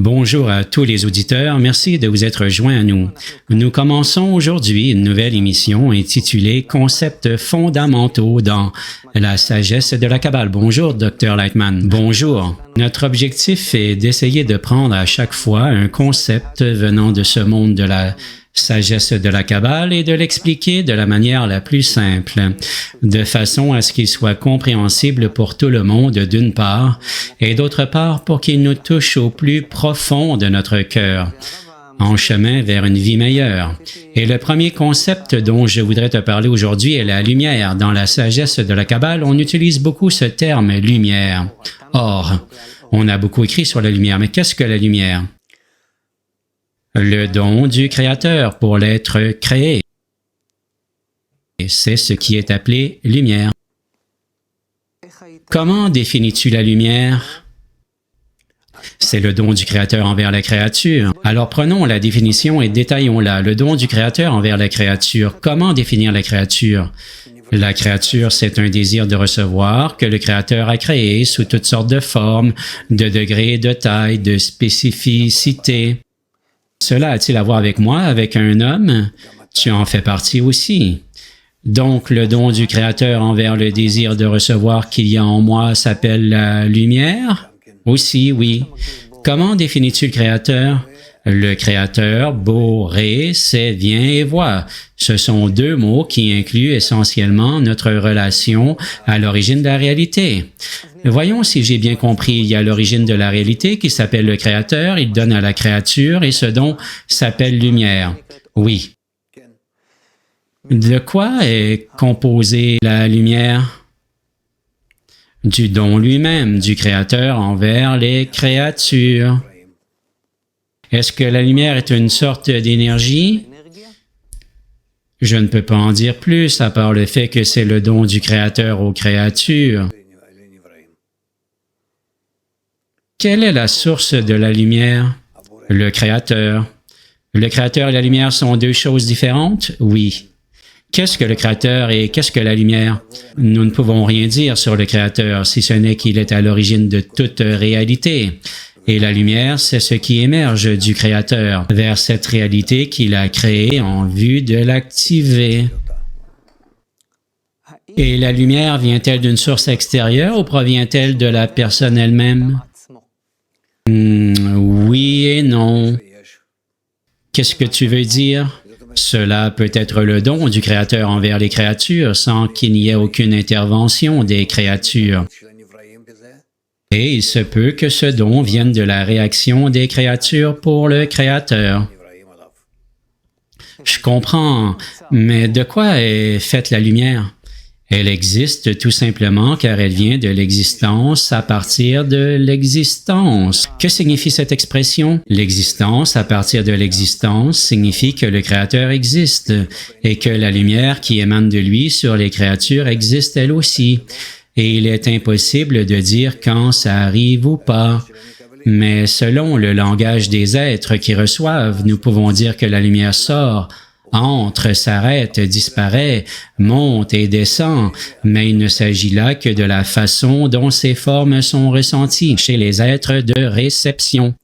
Bonjour à tous les auditeurs, merci de vous être joints à nous. Nous commençons aujourd'hui une nouvelle émission intitulée « Concepts fondamentaux dans la sagesse de la Kabbale ». Bonjour, Dr. Lightman. Bonjour. Notre objectif est d'essayer de prendre à chaque fois un concept venant de ce monde de la sagesse de la Kabbale et de l'expliquer de la manière la plus simple, de façon à ce qu'il soit compréhensible pour tout le monde d'une part, et d'autre part pour qu'il nous touche au plus profond de notre cœur, en chemin vers une vie meilleure. Et le premier concept dont je voudrais te parler aujourd'hui est la lumière. Dans la sagesse de la Kabbale, on utilise beaucoup ce terme « lumière ». Or, on a beaucoup écrit sur la lumière, mais qu'est-ce que la lumière? Le don du Créateur pour l'être créé. C'est ce qui est appelé lumière. Comment définis-tu la lumière? C'est le don du Créateur envers la créature. Alors prenons la définition et détaillons-la. Le don du Créateur envers la créature. Comment définir la créature? La créature, c'est un désir de recevoir que le Créateur a créé sous toutes sortes de formes, de degrés, de taille, de spécificité. Cela a-t-il à voir avec moi, avec un homme? Tu en fais partie aussi. Donc, le don du Créateur envers le désir de recevoir qu'il y a en moi s'appelle la lumière? Aussi, oui. Comment définis-tu le Créateur? Le Créateur, Boré, c'est vient et voit. Ce sont deux mots qui incluent essentiellement notre relation à l'origine de la réalité. Voyons si j'ai bien compris. Il y a l'origine de la réalité qui s'appelle le Créateur, il donne à la créature et ce don s'appelle lumière. Oui. De quoi est composée la lumière? Du don lui-même, du Créateur envers les créatures. Est-ce que la lumière est une sorte d'énergie? Je ne peux pas en dire plus, à part le fait que c'est le don du Créateur aux créatures. Quelle est la source de la lumière? Le Créateur. Le Créateur et la lumière sont deux choses différentes? Oui. Qu'est-ce que le Créateur et qu'est-ce que la lumière? Nous ne pouvons rien dire sur le Créateur, si ce n'est qu'il est à l'origine de toute réalité. Et la lumière, c'est ce qui émerge du Créateur vers cette réalité qu'il a créée en vue de l'activer. Et la lumière vient-elle d'une source extérieure ou provient-elle de la personne elle-même? Oui et non. Qu'est-ce que tu veux dire? Cela peut être le don du Créateur envers les créatures sans qu'il n'y ait aucune intervention des créatures. Et il se peut que ce don vienne de la réaction des créatures pour le Créateur. Je comprends, mais de quoi est faite la lumière? Elle existe tout simplement car elle vient de l'existence à partir de l'existence. Que signifie cette expression? L'existence à partir de l'existence signifie que le Créateur existe et que la lumière qui émane de lui sur les créatures existe elle aussi. Et il est impossible de dire quand ça arrive ou pas. Mais selon le langage des êtres qui reçoivent, nous pouvons dire que la lumière sort, entre, s'arrête, disparaît, monte et descend, mais il ne s'agit là que de la façon dont ces formes sont ressenties chez les êtres de réception.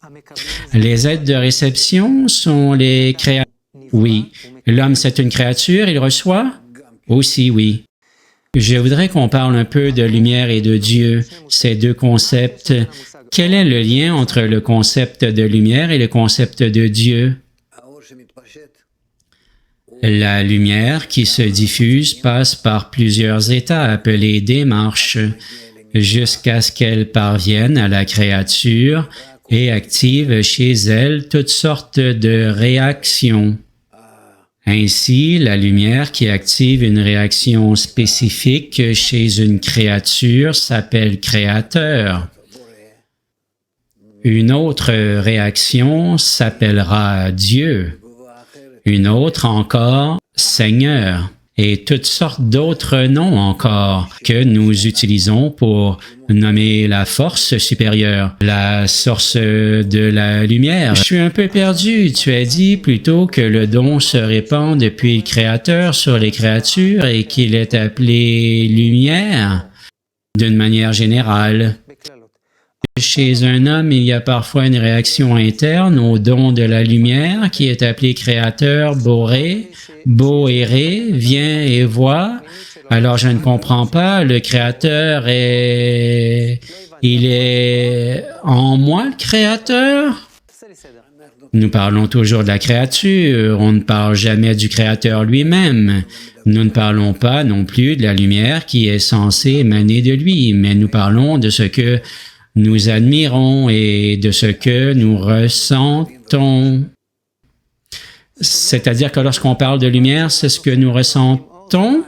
Les êtres de réception sont les créatures. Oui. L'homme, c'est une créature, il reçoit? Aussi, oui. Je voudrais qu'on parle un peu de lumière et de Dieu, ces deux concepts. Quel est le lien entre le concept de lumière et le concept de Dieu? La lumière qui se diffuse passe par plusieurs étapes, les démarches, jusqu'à ce qu'elle parvienne à la créature et active chez elle toutes sortes de réactions. Ainsi, la lumière qui active une réaction spécifique chez une créature s'appelle créateur. Une autre réaction s'appellera Dieu. Une autre encore, Seigneur. Et toutes sortes d'autres noms encore que nous utilisons pour nommer la force supérieure, la source de la lumière. Je suis un peu perdu. Tu as dit plutôt que le don se répand depuis le Créateur sur les créatures et qu'il est appelé lumière d'une manière générale. Chez un homme, il y a parfois une réaction interne au don de la lumière qui est appelé créateur, Boré, Boéré, vient et voit. Alors je ne comprends pas, le créateur il est en moi le créateur? Nous parlons toujours de la créature, on ne parle jamais du créateur lui-même. Nous ne parlons pas non plus de la lumière qui est censée émaner de lui, mais nous parlons de ce que nous admirons et de ce que nous ressentons. C'est-à-dire que lorsqu'on parle de lumière, c'est ce que nous ressentons,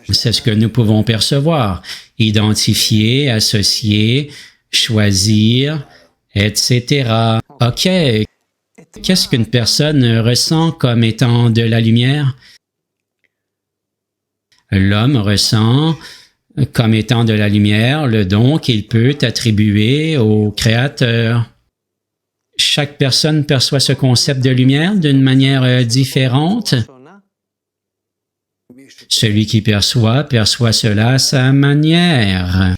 c'est ce que nous pouvons percevoir, identifier, associer, choisir, etc. OK. Qu'est-ce qu'une personne ressent comme étant de la lumière? L'homme ressent comme étant de la lumière le don qu'il peut attribuer au Créateur. Chaque personne perçoit ce concept de lumière d'une manière différente. Celui qui perçoit cela à sa manière.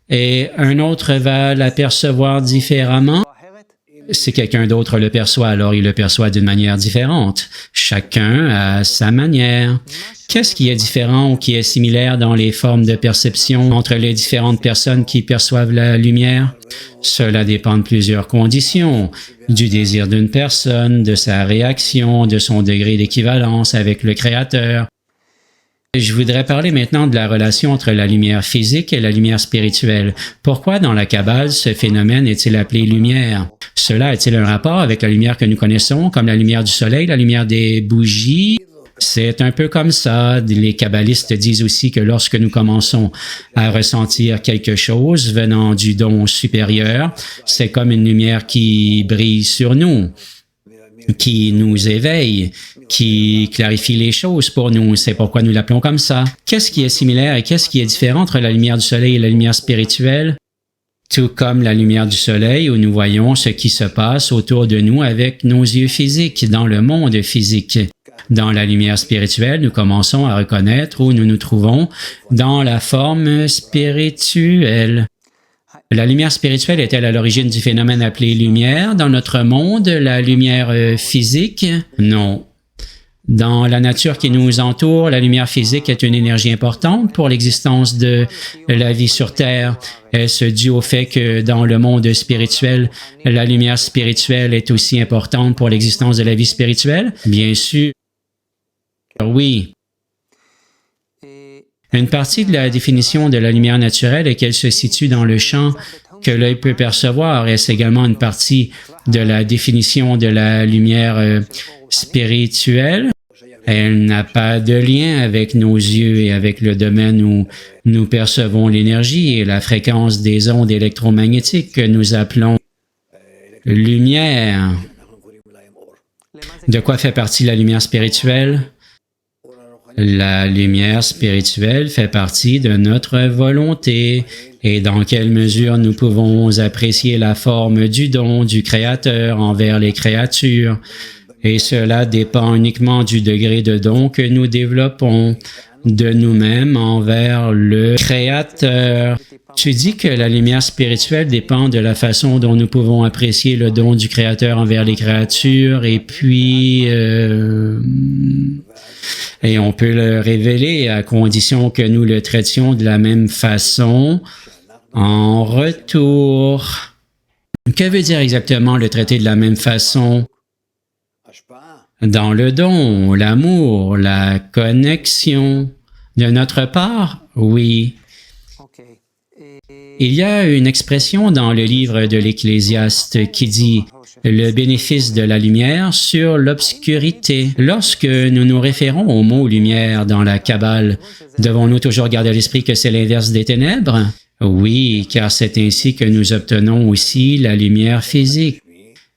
Et un autre va l'apercevoir différemment. Si quelqu'un d'autre le perçoit, alors il le perçoit d'une manière différente. Chacun à sa manière. Qu'est-ce qui est différent ou qui est similaire dans les formes de perception entre les différentes personnes qui perçoivent la lumière? Cela dépend de plusieurs conditions, du désir d'une personne, de sa réaction, de son degré d'équivalence avec le Créateur. Je voudrais parler maintenant de la relation entre la lumière physique et la lumière spirituelle. Pourquoi dans la Kabbale ce phénomène est-il appelé lumière? Cela a-t-il un rapport avec la lumière que nous connaissons, comme la lumière du soleil, la lumière des bougies? C'est un peu comme ça. Les kabbalistes disent aussi que lorsque nous commençons à ressentir quelque chose venant du don supérieur, c'est comme une lumière qui brille sur nous, qui nous éveille, qui clarifie les choses pour nous. C'est pourquoi nous l'appelons comme ça. Qu'est-ce qui est similaire et qu'est-ce qui est différent entre la lumière du soleil et la lumière spirituelle? Tout comme la lumière du soleil où nous voyons ce qui se passe autour de nous avec nos yeux physiques, dans le monde physique. Dans la lumière spirituelle, nous commençons à reconnaître où nous nous trouvons dans la forme spirituelle. La lumière spirituelle est-elle à l'origine du phénomène appelé lumière dans notre monde, la lumière physique? Non. Dans la nature qui nous entoure, la lumière physique est une énergie importante pour l'existence de la vie sur Terre. Est-ce dû au fait que dans le monde spirituel, la lumière spirituelle est aussi importante pour l'existence de la vie spirituelle? Bien sûr. Oui. Une partie de la définition de la lumière naturelle est qu'elle se situe dans le champ que l'œil peut percevoir. Est-ce également une partie de la définition de la lumière spirituelle? Elle n'a pas de lien avec nos yeux et avec le domaine où nous percevons l'énergie et la fréquence des ondes électromagnétiques que nous appelons lumière. De quoi fait partie la lumière spirituelle? La lumière spirituelle fait partie de notre volonté et dans quelle mesure nous pouvons apprécier la forme du don du Créateur envers les créatures. Et cela dépend uniquement du degré de don que nous développons de nous-mêmes envers le Créateur. Tu dis que la lumière spirituelle dépend de la façon dont nous pouvons apprécier le don du Créateur envers les créatures et puis... Et on peut le révéler à condition que nous le traitions de la même façon en retour. Que veut dire exactement le traiter de la même façon? Dans le don, l'amour, la connexion. De notre part, oui. Il y a une expression dans le livre de l'Ecclésiaste qui dit « le bénéfice de la lumière sur l'obscurité ». Lorsque nous nous référons au mot « lumière » dans la Kabbale, devons-nous toujours garder à l'esprit que c'est l'inverse des ténèbres? Oui, car c'est ainsi que nous obtenons aussi la lumière physique.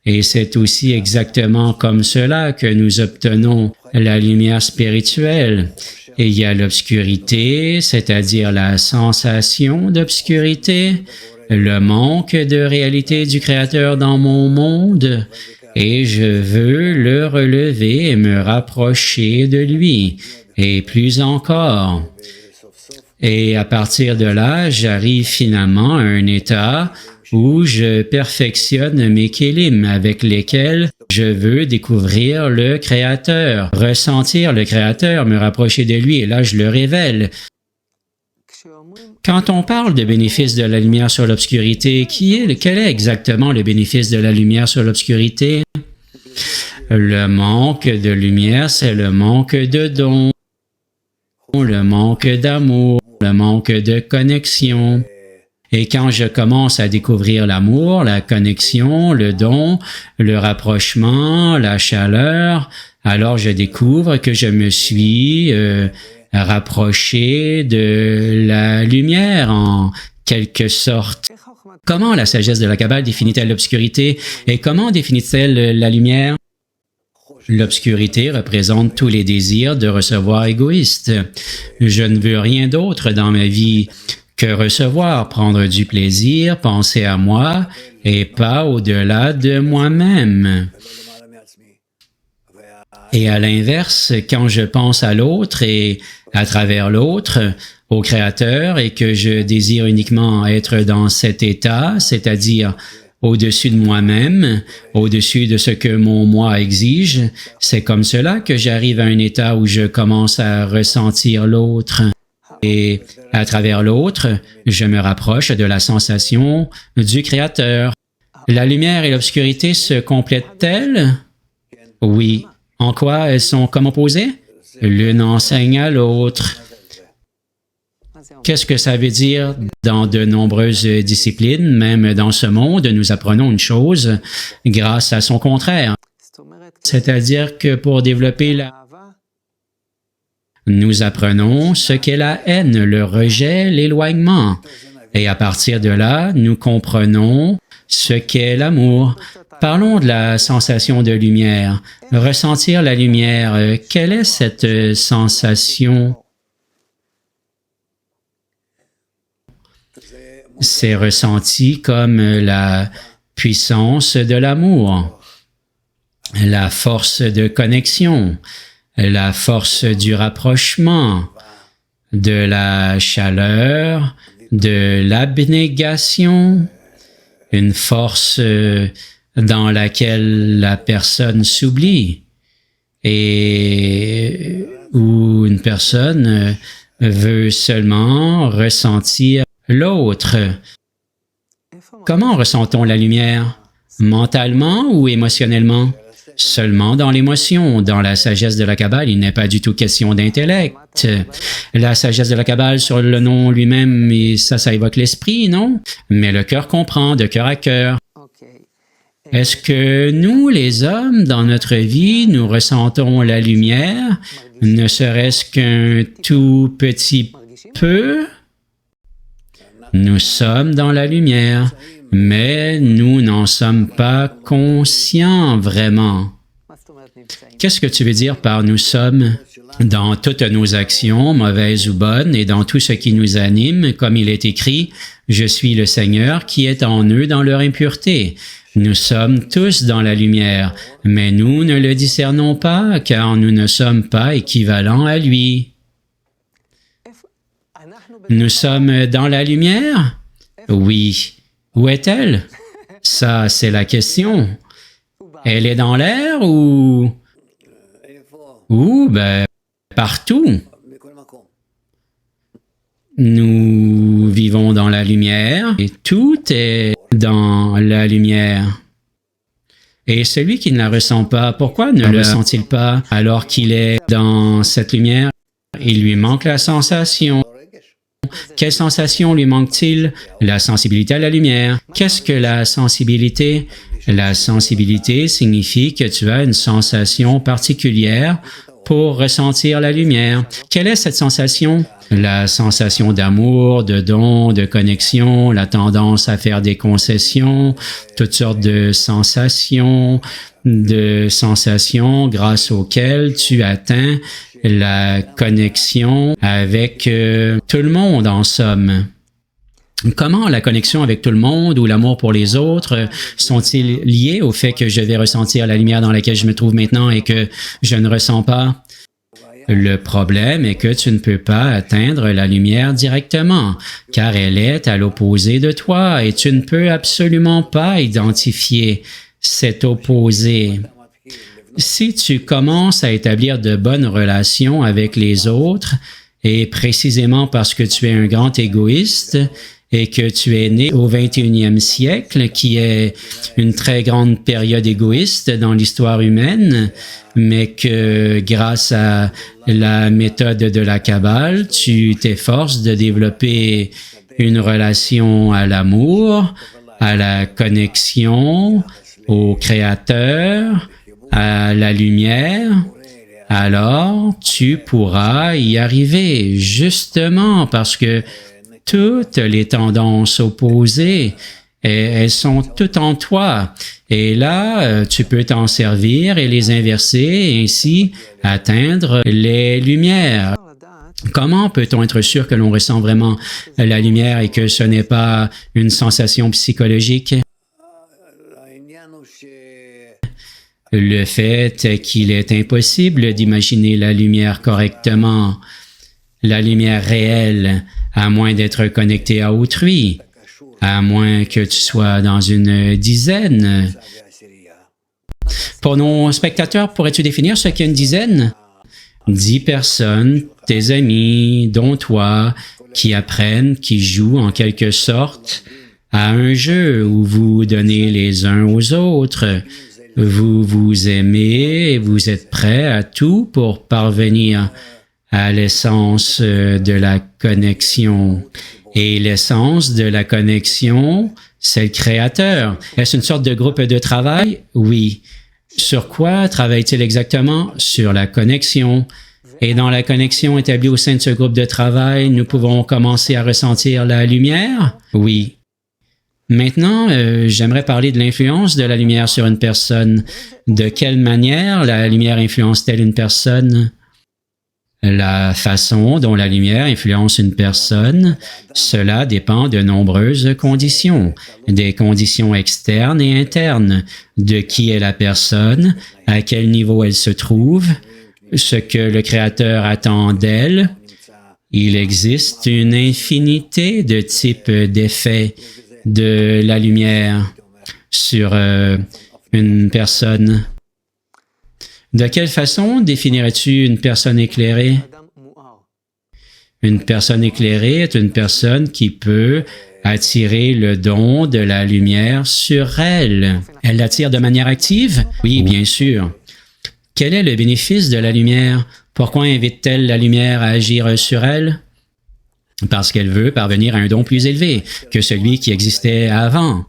Et c'est aussi exactement comme cela que nous obtenons la lumière spirituelle. Et il y a l'obscurité, c'est-à-dire la sensation d'obscurité, le manque de réalité du Créateur dans mon monde, et je veux le relever et me rapprocher de lui, et plus encore. Et à partir de là, j'arrive finalement à un état où je perfectionne mes kélim avec lesquels je veux découvrir le Créateur, ressentir le Créateur, me rapprocher de lui, et là je le révèle. Quand on parle de bénéfice de la lumière sur l'obscurité, quel est exactement le bénéfice de la lumière sur l'obscurité? Le manque de lumière, c'est le manque de don, le manque d'amour, le manque de connexion. Et quand je commence à découvrir l'amour, la connexion, le don, le rapprochement, la chaleur, alors je découvre que je me suis rapproché de la lumière en quelque sorte. Comment la sagesse de la Kabbale définit-elle l'obscurité et comment définit-elle la lumière? L'obscurité représente tous les désirs de recevoir égoïstes. Je ne veux rien d'autre dans ma vie que recevoir, prendre du plaisir, penser à moi et pas au-delà de moi-même. Et à l'inverse, quand je pense à l'autre et à travers l'autre, au Créateur, et que je désire uniquement être dans cet état, c'est-à-dire au-dessus de moi-même, au-dessus de ce que mon moi exige, c'est comme cela que j'arrive à un état où je commence à ressentir l'autre. Et à travers l'autre, je me rapproche de la sensation du Créateur. La lumière et l'obscurité se complètent-elles? Oui. En quoi elles sont comme opposées? L'une enseigne à l'autre. Qu'est-ce que ça veut dire dans de nombreuses disciplines? Même dans ce monde, nous apprenons une chose grâce à son contraire. C'est-à-dire que pour développer nous apprenons ce qu'est la haine, le rejet, l'éloignement. Et à partir de là, nous comprenons ce qu'est l'amour. Parlons de la sensation de lumière. Ressentir la lumière, quelle est cette sensation? C'est ressenti comme la puissance de l'amour, la force de connexion, la force du rapprochement, de la chaleur, de l'abnégation, une force dans laquelle la personne s'oublie et où une personne veut seulement ressentir l'autre. Comment ressent-on la lumière? Mentalement ou émotionnellement? Seulement dans l'émotion. Dans la sagesse de la Kabbale, il n'est pas du tout question d'intellect. La sagesse de la Kabbale sur le nom lui-même, ça évoque l'esprit, non? Mais le cœur comprend, de cœur à cœur. Est-ce que nous, les hommes, dans notre vie, nous ressentons la lumière, ne serait-ce qu'un tout petit peu? Nous sommes dans la lumière, mais nous n'en sommes pas conscients vraiment. Qu'est-ce que tu veux dire par « nous sommes » ? Dans toutes nos actions, mauvaises ou bonnes, et dans tout ce qui nous anime, comme il est écrit, « Je suis le Seigneur qui est en eux dans leur impureté ». Nous sommes tous dans la lumière, mais nous ne le discernons pas, car nous ne sommes pas équivalents à lui. Nous sommes dans la lumière? Oui. Où est-elle? Ça, c'est la question. Elle est dans l'air ou... Ben, partout. Nous vivons dans la lumière et tout est dans la lumière. Et celui qui ne la ressent pas, pourquoi ne le ressent-il pas alors qu'il est dans cette lumière? Il lui manque la sensation. Quelle sensation lui manque-t-il? La sensibilité à la lumière. Qu'est-ce que la sensibilité? La sensibilité signifie que tu as une sensation particulière pour ressentir la lumière. Quelle est cette sensation? La sensation d'amour, de don, de connexion, la tendance à faire des concessions, toutes sortes de sensations grâce auxquelles tu atteins la connexion avec tout le monde en somme. Comment la connexion avec tout le monde ou l'amour pour les autres sont-ils liés au fait que je vais ressentir la lumière dans laquelle je me trouve maintenant et que je ne ressens pas? Le problème est que tu ne peux pas atteindre la lumière directement, car elle est à l'opposé de toi et tu ne peux absolument pas identifier cet opposé. Si tu commences à établir de bonnes relations avec les autres, et précisément parce que tu es un grand égoïste et que tu es né au 21e siècle, qui est une très grande période égoïste dans l'histoire humaine, mais que grâce à la méthode de la Kabbale, tu t'efforces de développer une relation à l'amour, à la connexion, au Créateur, à la lumière, alors tu pourras y arriver, justement parce que toutes les tendances opposées, elles sont toutes en toi. Et là, tu peux t'en servir et les inverser et ainsi atteindre les lumières. Comment peut-on être sûr que l'on ressent vraiment la lumière et que ce n'est pas une sensation psychologique? Le fait est qu'il est impossible d'imaginer la lumière correctement, la lumière réelle, à moins d'être connecté à autrui, à moins que tu sois dans une dizaine. Pour nos spectateurs, pourrais-tu définir ce qu'est une dizaine? 10 personnes, tes amis, dont toi, qui apprennent, qui jouent en quelque sorte à un jeu où vous donnez les uns aux autres. Vous vous aimez et vous êtes prêts à tout pour parvenir à l'essence de la connexion. Et l'essence de la connexion, c'est le Créateur. Est-ce une sorte de groupe de travail? Oui. Sur quoi travaille-t-il exactement? Sur la connexion. Et dans la connexion établie au sein de ce groupe de travail, nous pouvons commencer à ressentir la lumière? Oui. Maintenant, j'aimerais parler de l'influence de la lumière sur une personne. De quelle manière la lumière influence-t-elle une personne? La façon dont la lumière influence une personne, cela dépend de nombreuses conditions, des conditions externes et internes, de qui est la personne, à quel niveau elle se trouve, ce que le Créateur attend d'elle. Il existe une infinité de types d'effets de la lumière sur une personne. De quelle façon définirais-tu une personne éclairée? Une personne éclairée est une personne qui peut attirer le don de la lumière sur elle. Elle l'attire de manière active? Oui, bien sûr. Quel est le bénéfice de la lumière? Pourquoi invite-t-elle la lumière à agir sur elle? Parce qu'elle veut parvenir à un don plus élevé que celui qui existait avant.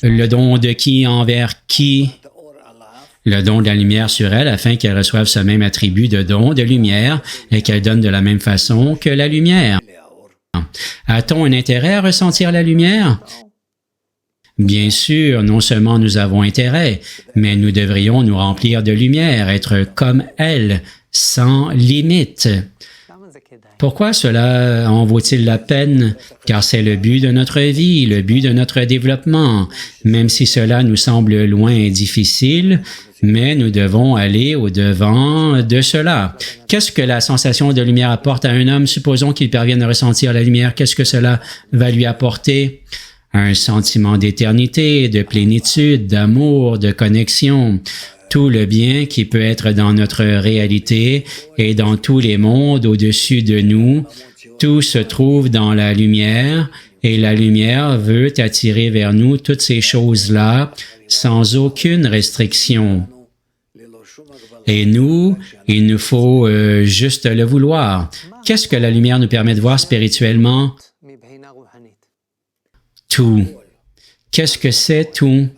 Le don de qui envers qui? Le don de la lumière sur elle afin qu'elle reçoive ce même attribut de don de lumière et qu'elle donne de la même façon que la lumière. A-t-on un intérêt à ressentir la lumière? Bien sûr, non seulement nous avons intérêt, mais nous devrions nous remplir de lumière, être comme elle, sans limite. Pourquoi cela en vaut-il la peine? Car c'est le but de notre vie, le but de notre développement. Même si cela nous semble loin et difficile, mais nous devons aller au-devant de cela. Qu'est-ce que la sensation de lumière apporte à un homme? Supposons qu'il parvienne à ressentir la lumière. Qu'est-ce que cela va lui apporter? Un sentiment d'éternité, de plénitude, d'amour, de connexion. Tout le bien qui peut être dans notre réalité et dans tous les mondes au-dessus de nous, tout se trouve dans la lumière et la lumière veut attirer vers nous toutes ces choses-là sans aucune restriction. Et nous, il nous faut juste le vouloir. Qu'est-ce que la lumière nous permet de voir spirituellement? Tout. Qu'est-ce que c'est tout?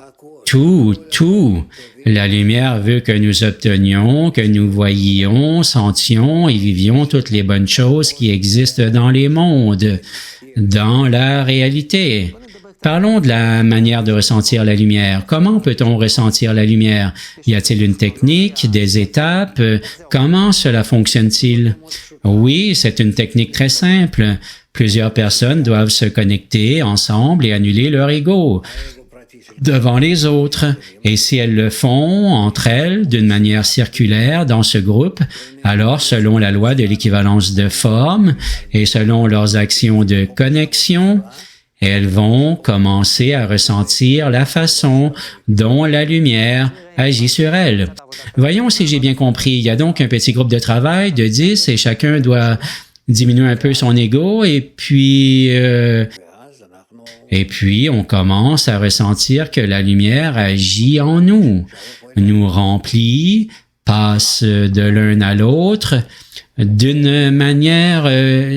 Tout. La lumière veut que nous obtenions, que nous voyions, sentions et vivions toutes les bonnes choses qui existent dans les mondes, dans la réalité. Parlons de la manière de ressentir la lumière. Comment peut-on ressentir la lumière? Y a-t-il une technique, des étapes? Comment cela fonctionne-t-il? Oui, c'est une technique très simple. Plusieurs personnes doivent se connecter ensemble et annuler leur ego. devant les autres. Et si elles le font entre elles d'une manière circulaire dans ce groupe, alors selon la loi de l'équivalence de forme et selon leurs actions de connexion, elles vont commencer à ressentir la façon dont la lumière agit sur elles. Voyons si j'ai bien compris. Il y a donc un petit groupe de travail de 10 et chacun doit diminuer un peu son ego et puis on commence à ressentir que la lumière agit en nous, nous remplit, passe de l'un à l'autre d'une manière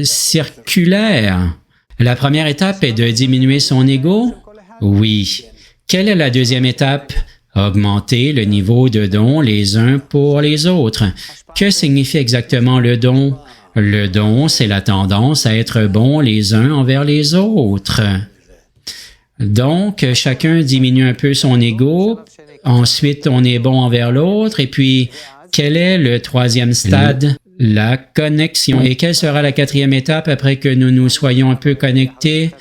circulaire. La première étape est de diminuer son ego? Oui. Quelle est la deuxième étape? Augmenter le niveau de don les uns pour les autres. Que signifie exactement le don? Le don, c'est la tendance à être bon les uns envers les autres. Donc, chacun diminue un peu son ego, ensuite on est bon envers l'autre, et puis, quel est le troisième stade? La connexion. Et quelle sera la quatrième étape après que nous nous soyons un peu connectés?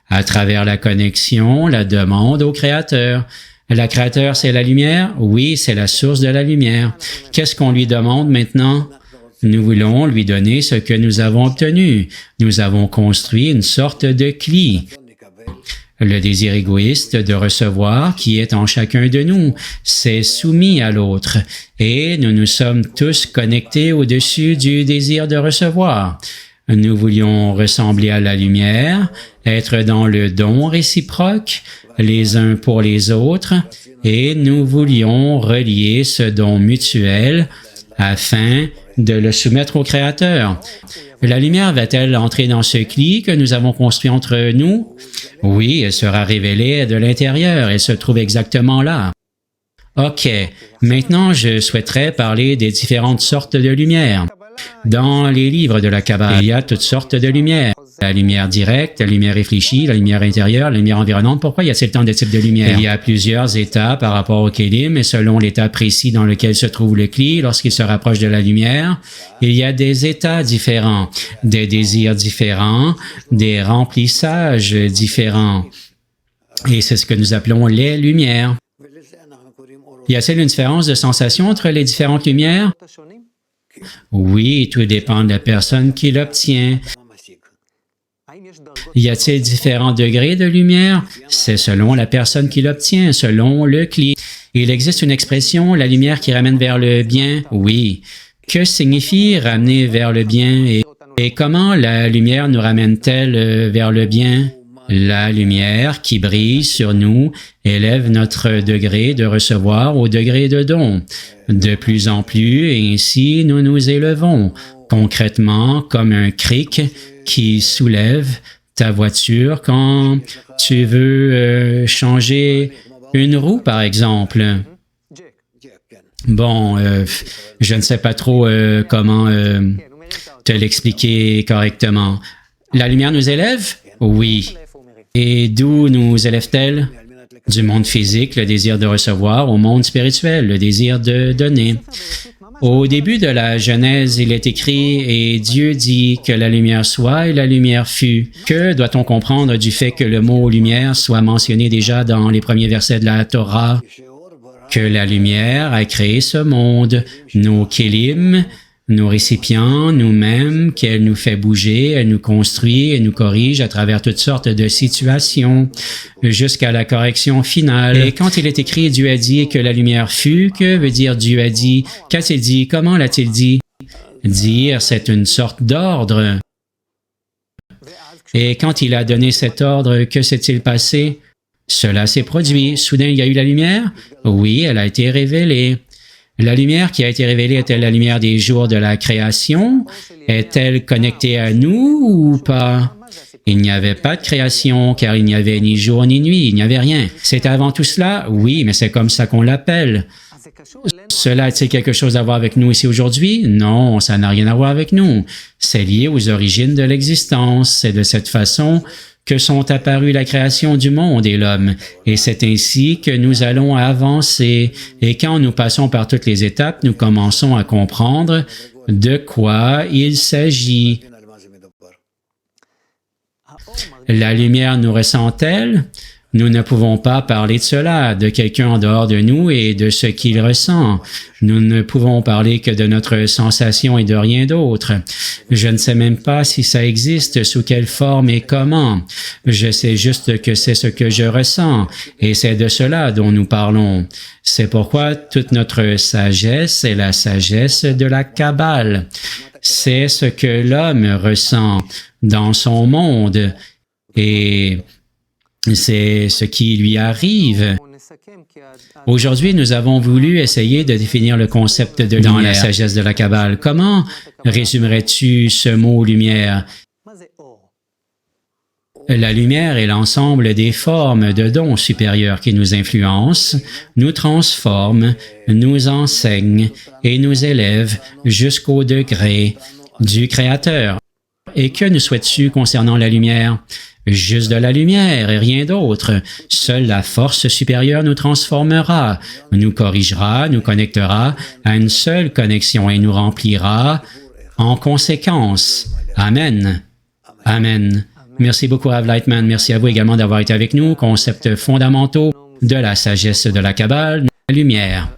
À travers la connexion, la demande au Créateur. Le Créateur, c'est la lumière? Oui, c'est la source de la lumière. Qu'est-ce qu'on lui demande maintenant? Nous voulons lui donner ce que nous avons obtenu. Nous avons construit une sorte de cli. Le désir égoïste de recevoir qui est en chacun de nous, c'est soumis à l'autre et nous nous sommes tous connectés au-dessus du désir de recevoir. Nous voulions ressembler à la lumière, être dans le don réciproque, les uns pour les autres, et nous voulions relier ce don mutuel afin de le soumettre au Créateur. La lumière va-t-elle entrer dans ce cli que nous avons construit entre nous? Oui, elle sera révélée de l'intérieur. Elle se trouve exactement là. OK. Maintenant, je souhaiterais parler des différentes sortes de lumière. Dans les livres de la Kabbale, il y a toutes sortes de lumières. La lumière directe, la lumière réfléchie, la lumière intérieure, la lumière environnante. Pourquoi y a-t-il tant de types de lumière? Il y a plusieurs états par rapport au kélim et selon l'état précis dans lequel se trouve le cli, lorsqu'il se rapproche de la lumière, il y a des états différents, des désirs différents, des remplissages différents. Et c'est ce que nous appelons les lumières. Y a-t-il une différence de sensation entre les différentes lumières? Oui, tout dépend de la personne qui l'obtient. Y a-t-il différents degrés de lumière? C'est selon la personne qui l'obtient, selon le cli. Il existe une expression, la lumière qui ramène vers le bien? Oui. Que signifie ramener vers le bien et comment la lumière nous ramène-t-elle vers le bien? La lumière qui brille sur nous élève notre degré de recevoir au degré de don. De plus en plus, et ainsi nous nous élevons, concrètement comme un cric qui soulève ta voiture quand tu veux changer une roue, par exemple. Bon, je ne sais pas trop comment te l'expliquer correctement. La lumière nous élève? Oui. Et d'où nous élève-t-elle? Du monde physique, le désir de recevoir, au monde spirituel, le désir de donner. Au début de la Genèse, il est écrit « Et Dieu dit que la lumière soit et la lumière fut ». Que doit-on comprendre du fait que le mot « lumière » soit mentionné déjà dans les premiers versets de la Torah? Que la lumière a créé ce monde, nos kélim, nos récipients, nous-mêmes, qu'elle nous fait bouger, elle nous construit, elle nous corrige à travers toutes sortes de situations, jusqu'à la correction finale. Et quand il est écrit « Dieu a dit que la lumière fut », que veut dire Dieu a dit? Qu'a-t-il dit? Comment l'a-t-il dit? Dire, c'est une sorte d'ordre. Et quand il a donné cet ordre, que s'est-il passé? Cela s'est produit. Soudain, il y a eu la lumière? Oui, elle a été révélée. La lumière qui a été révélée est-elle la lumière des jours de la création? Est-elle connectée à nous ou pas? Il n'y avait pas de création, car il n'y avait ni jour ni nuit, il n'y avait rien. C'était avant tout cela? Oui, mais c'est comme ça qu'on l'appelle. Cela a-t-il quelque chose à voir avec nous ici aujourd'hui? Non, ça n'a rien à voir avec nous. C'est lié aux origines de l'existence. C'est de cette façon que sont apparues la création du monde et l'homme. Et c'est ainsi que nous allons avancer. Et quand nous passons par toutes les étapes, nous commençons à comprendre de quoi il s'agit. La lumière nous ressent-elle? Nous ne pouvons pas parler de cela, de quelqu'un en dehors de nous et de ce qu'il ressent. Nous ne pouvons parler que de notre sensation et de rien d'autre. Je ne sais même pas si ça existe, sous quelle forme et comment. Je sais juste que c'est ce que je ressens et c'est de cela dont nous parlons. C'est pourquoi toute notre sagesse est la sagesse de la Kabbale. C'est ce que l'homme ressent dans son monde et c'est ce qui lui arrive. Aujourd'hui, nous avons voulu essayer de définir le concept de lumière dans la sagesse de la Kabbale. Comment résumerais-tu ce mot lumière? La lumière est l'ensemble des formes de dons supérieurs qui nous influencent, nous transforment, nous enseignent et nous élèvent jusqu'au degré du Créateur. Et que nous souhaites-tu concernant la lumière? Juste de la lumière et rien d'autre. Seule la force supérieure nous transformera, nous corrigera, nous connectera à une seule connexion et nous remplira en conséquence. Amen. Amen. Merci beaucoup, Rav Lightman. Merci à vous également d'avoir été avec nous. Concepts fondamentaux de la sagesse de la Kabbale, la lumière.